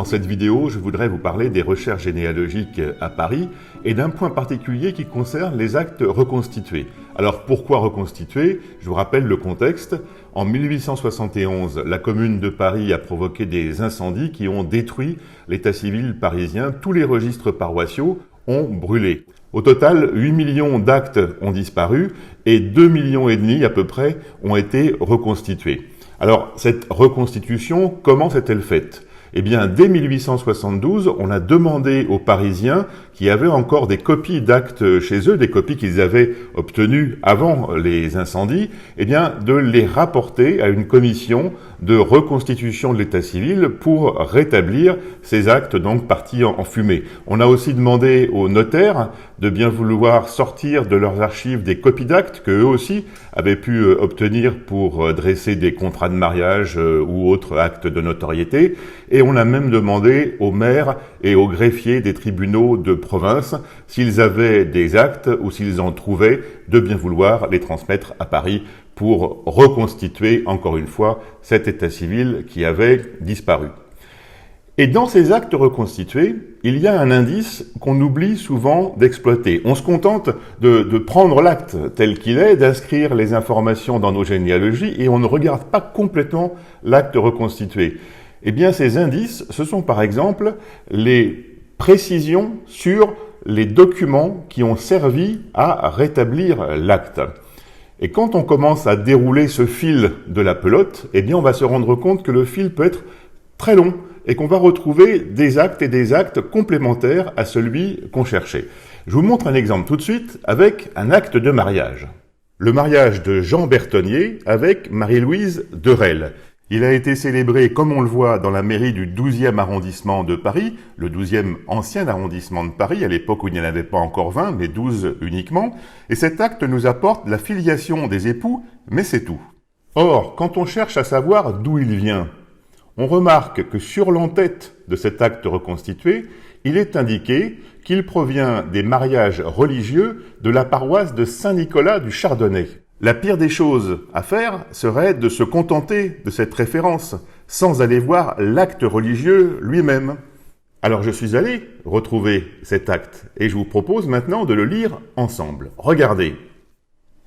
Dans cette vidéo, je voudrais vous parler des recherches généalogiques à Paris et d'un point particulier qui concerne les actes reconstitués. Alors pourquoi reconstitués? Je vous rappelle le contexte. En 1871, la Commune de Paris a provoqué des incendies qui ont détruit l'état civil parisien. Tous les registres paroissiaux ont brûlé. Au total, 8 millions d'actes ont disparu et 2,5 millions à peu près ont été reconstitués. Alors, cette reconstitution, comment s'est-elle faite? Eh bien, dès 1872, on a demandé aux Parisiens qui avaient encore des copies d'actes chez eux, des copies qu'ils avaient obtenues avant les incendies, eh bien, de les rapporter à une commission de reconstitution de l'état civil pour rétablir ces actes donc partis en fumée. On a aussi demandé aux notaires de bien vouloir sortir de leurs archives des copies d'actes qu'eux aussi avaient pu obtenir pour dresser des contrats de mariage ou autres actes de notoriété. Et on a même demandé aux maires et aux greffiers des tribunaux de province, s'ils avaient des actes ou s'ils en trouvaient, de bien vouloir les transmettre à Paris pour reconstituer, encore une fois, cet état civil qui avait disparu. Et dans ces actes reconstitués, il y a un indice qu'on oublie souvent d'exploiter. On se contente de prendre l'acte tel qu'il est, d'inscrire les informations dans nos généalogies et on ne regarde pas complètement l'acte reconstitué. Eh bien, ces indices, ce sont par exemple les précisions sur les documents qui ont servi à rétablir l'acte. Et quand on commence à dérouler ce fil de la pelote, eh bien, on va se rendre compte que le fil peut être très long et qu'on va retrouver des actes et des actes complémentaires à celui qu'on cherchait. Je vous montre un exemple tout de suite avec un acte de mariage. Le mariage de Jean Bertonnier avec Marie-Louise Derel. Il a été célébré, comme on le voit, dans la mairie du 12e arrondissement de Paris, le 12e ancien arrondissement de Paris, à l'époque où il n'y en avait pas encore 20, mais 12 uniquement. Et cet acte nous apporte la filiation des époux, mais c'est tout. Or, quand on cherche à savoir d'où il vient, on remarque que sur l'entête de cet acte reconstitué, il est indiqué qu'il provient des mariages religieux de la paroisse de Saint-Nicolas du Chardonnay. La pire des choses à faire serait de se contenter de cette référence, sans aller voir l'acte religieux lui-même. Alors je suis allé retrouver cet acte, et je vous propose maintenant de le lire ensemble. Regardez.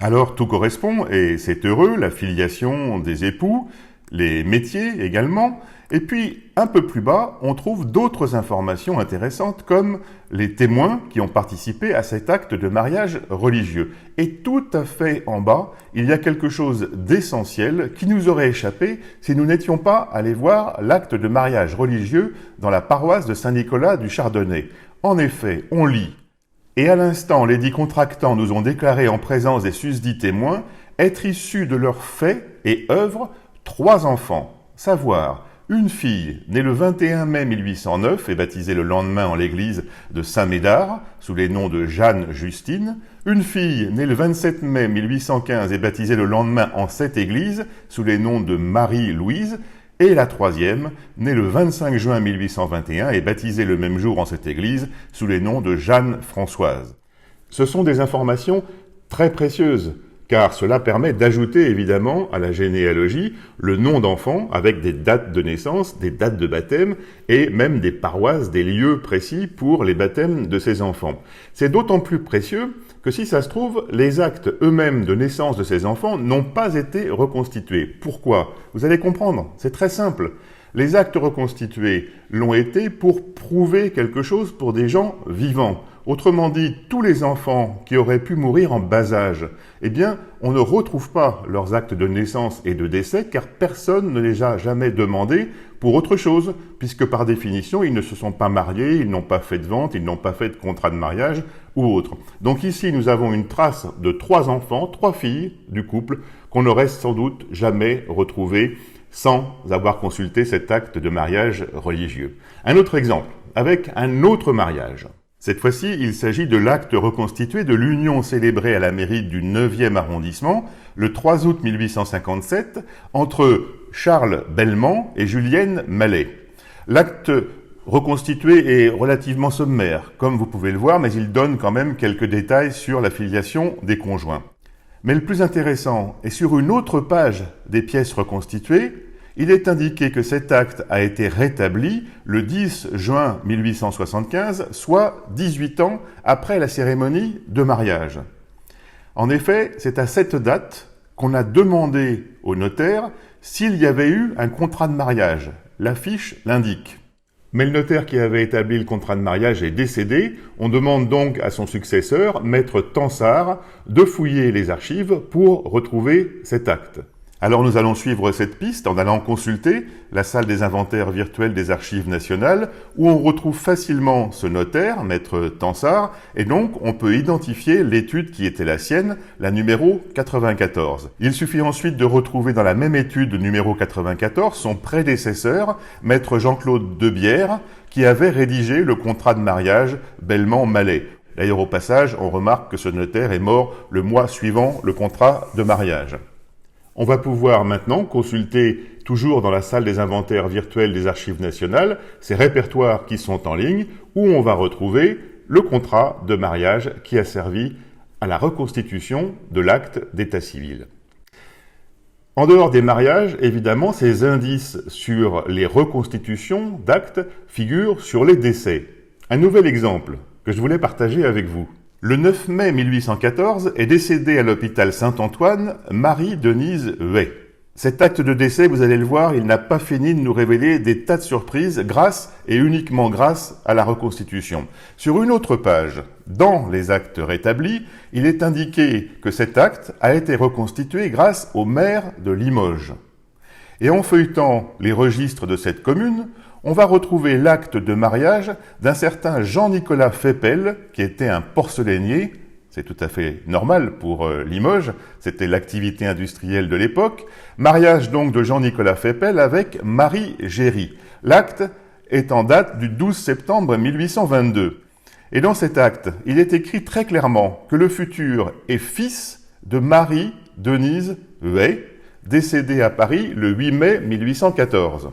Alors tout correspond, et c'est heureux, la filiation des époux, les métiers également, et puis un peu plus bas, on trouve d'autres informations intéressantes comme les témoins qui ont participé à cet acte de mariage religieux. Et tout à fait en bas, il y a quelque chose d'essentiel qui nous aurait échappé si nous n'étions pas allés voir l'acte de mariage religieux dans la paroisse de Saint-Nicolas du Chardonnay. En effet, on lit « Et à l'instant, les dits contractants nous ont déclaré en présence des susdits témoins être issus de leurs faits et œuvres 3 enfants, savoir une fille née le 21 mai 1809 et baptisée le lendemain en l'église de Saint-Médard sous les noms de Jeanne Justine, une fille née le 27 mai 1815 et baptisée le lendemain en cette église sous les noms de Marie-Louise, et la 3e, née le 25 juin 1821 et baptisée le même jour en cette église sous les noms de Jeanne Françoise. Ce sont des informations très précieuses, car cela permet d'ajouter évidemment à la généalogie le nom d'enfant avec des dates de naissance, des dates de baptême et même des paroisses, des lieux précis pour les baptêmes de ces enfants. C'est d'autant plus précieux que si ça se trouve, les actes eux-mêmes de naissance de ces enfants n'ont pas été reconstitués. Pourquoi? Vous allez comprendre, c'est très simple. Les actes reconstitués l'ont été pour prouver quelque chose pour des gens vivants. Autrement dit, tous les enfants qui auraient pu mourir en bas âge, eh bien, on ne retrouve pas leurs actes de naissance et de décès car personne ne les a jamais demandés pour autre chose, puisque par définition, ils ne se sont pas mariés, ils n'ont pas fait de vente, ils n'ont pas fait de contrat de mariage ou autre. Donc ici, nous avons une trace de 3 enfants, 3 filles du couple qu'on n'aurait sans doute jamais retrouvés sans avoir consulté cet acte de mariage religieux. Un autre exemple, avec un autre mariage. Cette fois-ci, il s'agit de l'acte reconstitué de l'union célébrée à la mairie du 9e arrondissement le 3 août 1857 entre Charles Bellemant et Julienne Mallet. L'acte reconstitué est relativement sommaire, comme vous pouvez le voir, mais il donne quand même quelques détails sur la filiation des conjoints. Mais le plus intéressant est sur une autre page des pièces reconstituées, il est indiqué que cet acte a été rétabli le 10 juin 1875, soit 18 ans après la cérémonie de mariage. En effet, c'est à cette date qu'on a demandé au notaire s'il y avait eu un contrat de mariage. La fiche l'indique. Mais le notaire qui avait établi le contrat de mariage est décédé. On demande donc à son successeur, maître Tansard, de fouiller les archives pour retrouver cet acte. Alors nous allons suivre cette piste en allant consulter la salle des inventaires virtuels des Archives nationales où on retrouve facilement ce notaire, maître Tansard, et donc on peut identifier l'étude qui était la sienne, la numéro 94. Il suffit ensuite de retrouver dans la même étude numéro 94 son prédécesseur, maître Jean-Claude Debière, qui avait rédigé le contrat de mariage Bellement-Mallet. D'ailleurs au passage, on remarque que ce notaire est mort le mois suivant le contrat de mariage. On va pouvoir maintenant consulter, toujours dans la salle des inventaires virtuels des Archives nationales, ces répertoires qui sont en ligne, où on va retrouver le contrat de mariage qui a servi à la reconstitution de l'acte d'état civil. En dehors des mariages, évidemment, ces indices sur les reconstitutions d'actes figurent sur les décès. Un nouvel exemple que je voulais partager avec vous. Le 9 mai 1814 est décédée à l'hôpital Saint-Antoine Marie-Denise Huet. Cet acte de décès, vous allez le voir, il n'a pas fini de nous révéler des tas de surprises grâce et uniquement grâce à la reconstitution. Sur une autre page, dans les actes rétablis, il est indiqué que cet acte a été reconstitué grâce au maire de Limoges. Et en feuilletant les registres de cette commune, on va retrouver l'acte de mariage d'un certain Jean-Nicolas Feppel, qui était un porcelainier. C'est tout à fait normal pour Limoges, c'était l'activité industrielle de l'époque. Mariage donc de Jean-Nicolas Feppel avec Marie Géry. L'acte est en date du 12 septembre 1822. Et dans cet acte, il est écrit très clairement que le futur est fils de Marie-Denise Huet, décédée à Paris le 8 mai 1814.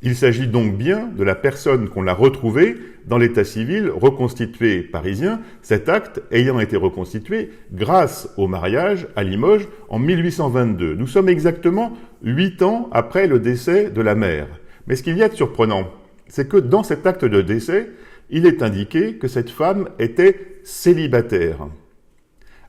Il s'agit donc bien de la personne qu'on a retrouvée dans l'état civil reconstitué parisien, cet acte ayant été reconstitué grâce au mariage à Limoges en 1822. Nous sommes exactement 8 ans après le décès de la mère. Mais ce qu'il y a de surprenant, c'est que dans cet acte de décès, il est indiqué que cette femme était célibataire.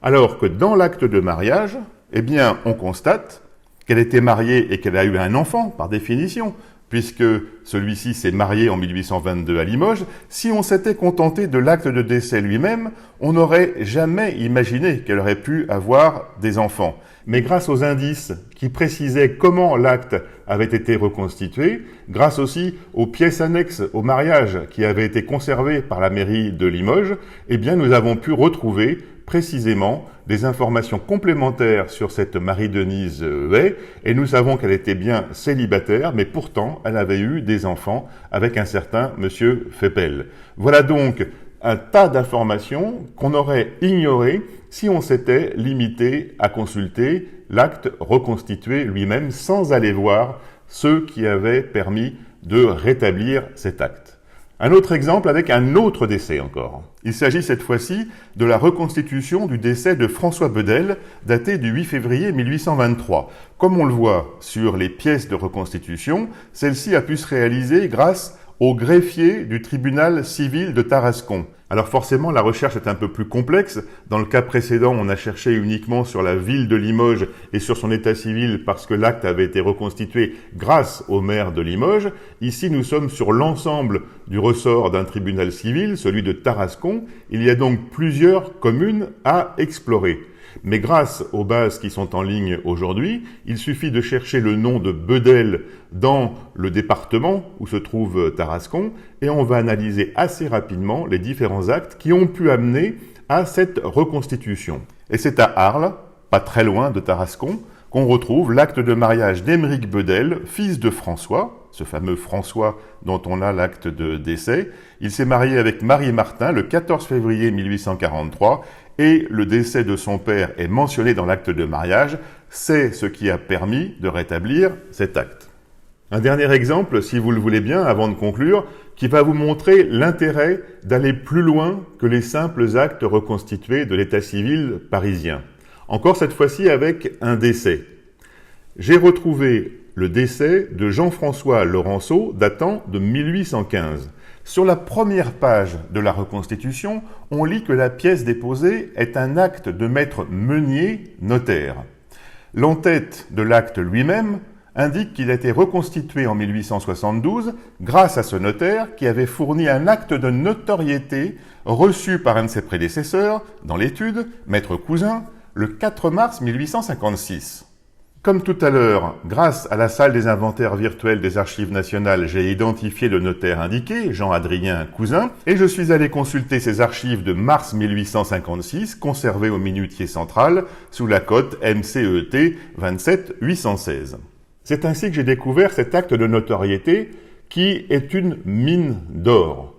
Alors que dans l'acte de mariage, eh bien, on constate qu'elle était mariée et qu'elle a eu un enfant, par définition, puisque celui-ci s'est marié en 1822 à Limoges. Si on s'était contenté de l'acte de décès lui-même, on n'aurait jamais imaginé qu'elle aurait pu avoir des enfants. Mais grâce aux indices qui précisaient comment l'acte avait été reconstitué, grâce aussi aux pièces annexes au mariage qui avaient été conservées par la mairie de Limoges, eh bien nous avons pu retrouver précisément des informations complémentaires sur cette Marie-Denise Huet, et nous savons qu'elle était bien célibataire, mais pourtant elle avait eu des enfants avec un certain monsieur Feppel. Voilà donc un tas d'informations qu'on aurait ignorées si on s'était limité à consulter l'acte reconstitué lui-même sans aller voir ceux qui avaient permis de rétablir cet acte. Un autre exemple avec un autre décès encore. Il s'agit cette fois-ci de la reconstitution du décès de François Bedel, daté du 8 février 1823. Comme on le voit sur les pièces de reconstitution, celle-ci a pu se réaliser grâce au greffier du tribunal civil de Tarascon. Alors forcément, la recherche est un peu plus complexe. Dans le cas précédent, on a cherché uniquement sur la ville de Limoges et sur son état civil parce que l'acte avait été reconstitué grâce au maire de Limoges. Ici, nous sommes sur l'ensemble du ressort d'un tribunal civil, celui de Tarascon. Il y a donc plusieurs communes à explorer. Mais grâce aux bases qui sont en ligne aujourd'hui, il suffit de chercher le nom de Bedel dans le département où se trouve Tarascon et on va analyser assez rapidement les différents actes qui ont pu amener à cette reconstitution. Et c'est à Arles, pas très loin de Tarascon, qu'on retrouve l'acte de mariage d'Émeric Bedel, fils de François, ce fameux François dont on a l'acte de décès. Il s'est marié avec Marie Martin le 14 février 1843 et le décès de son père est mentionné dans l'acte de mariage. C'est ce qui a permis de rétablir cet acte. Un dernier exemple, si vous le voulez bien, avant de conclure, qui va vous montrer l'intérêt d'aller plus loin que les simples actes reconstitués de l'état civil parisien. Encore cette fois-ci avec un décès. J'ai retrouvé le décès de Jean-François Laurenceau datant de 1815. Sur la première page de la reconstitution, on lit que la pièce déposée est un acte de maître Meunier, notaire. L'entête de l'acte lui-même indique qu'il a été reconstitué en 1872 grâce à ce notaire qui avait fourni un acte de notoriété reçu par un de ses prédécesseurs dans l'étude, maître Cousin, le 4 mars 1856. Comme tout à l'heure, grâce à la salle des inventaires virtuels des Archives nationales, j'ai identifié le notaire indiqué, Jean-Adrien Cousin, et je suis allé consulter ces archives de mars 1856, conservées au minutier central, sous la cote MCET 27816. C'est ainsi que j'ai découvert cet acte de notoriété qui est une mine d'or.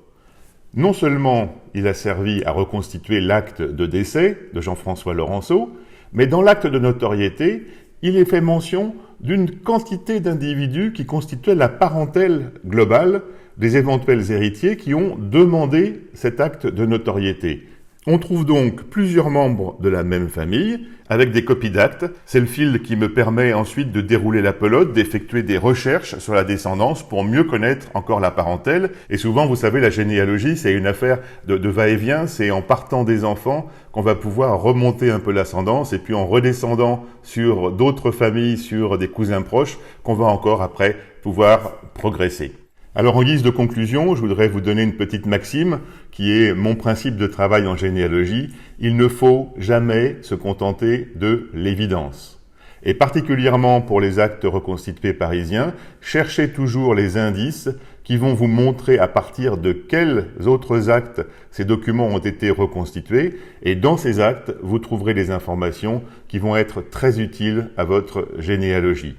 Non seulement il a servi à reconstituer l'acte de décès de Jean-François Laurenceau, mais dans l'acte de notoriété, il est fait mention d'une quantité d'individus qui constituaient la parentèle globale des éventuels héritiers qui ont demandé cet acte de notoriété. On trouve donc plusieurs membres de la même famille avec des copies d'actes. C'est le fil qui me permet ensuite de dérouler la pelote, d'effectuer des recherches sur la descendance pour mieux connaître encore la parentèle. Et souvent, vous savez, la généalogie, c'est une affaire de va-et-vient. C'est en partant des enfants qu'on va pouvoir remonter un peu l'ascendance et puis en redescendant sur d'autres familles, sur des cousins proches, qu'on va encore après pouvoir progresser. Alors en guise de conclusion, je voudrais vous donner une petite maxime qui est mon principe de travail en généalogie. Il ne faut jamais se contenter de l'évidence. Et particulièrement pour les actes reconstitués parisiens, cherchez toujours les indices qui vont vous montrer à partir de quels autres actes ces documents ont été reconstitués. Et dans ces actes, vous trouverez des informations qui vont être très utiles à votre généalogie.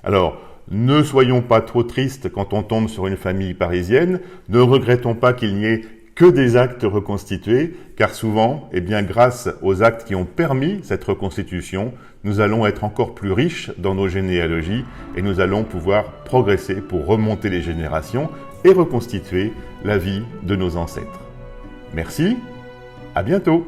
Alors, ne soyons pas trop tristes quand on tombe sur une famille parisienne, ne regrettons pas qu'il n'y ait que des actes reconstitués, car souvent, grâce aux actes qui ont permis cette reconstitution, nous allons être encore plus riches dans nos généalogies et nous allons pouvoir progresser pour remonter les générations et reconstituer la vie de nos ancêtres. Merci, à bientôt.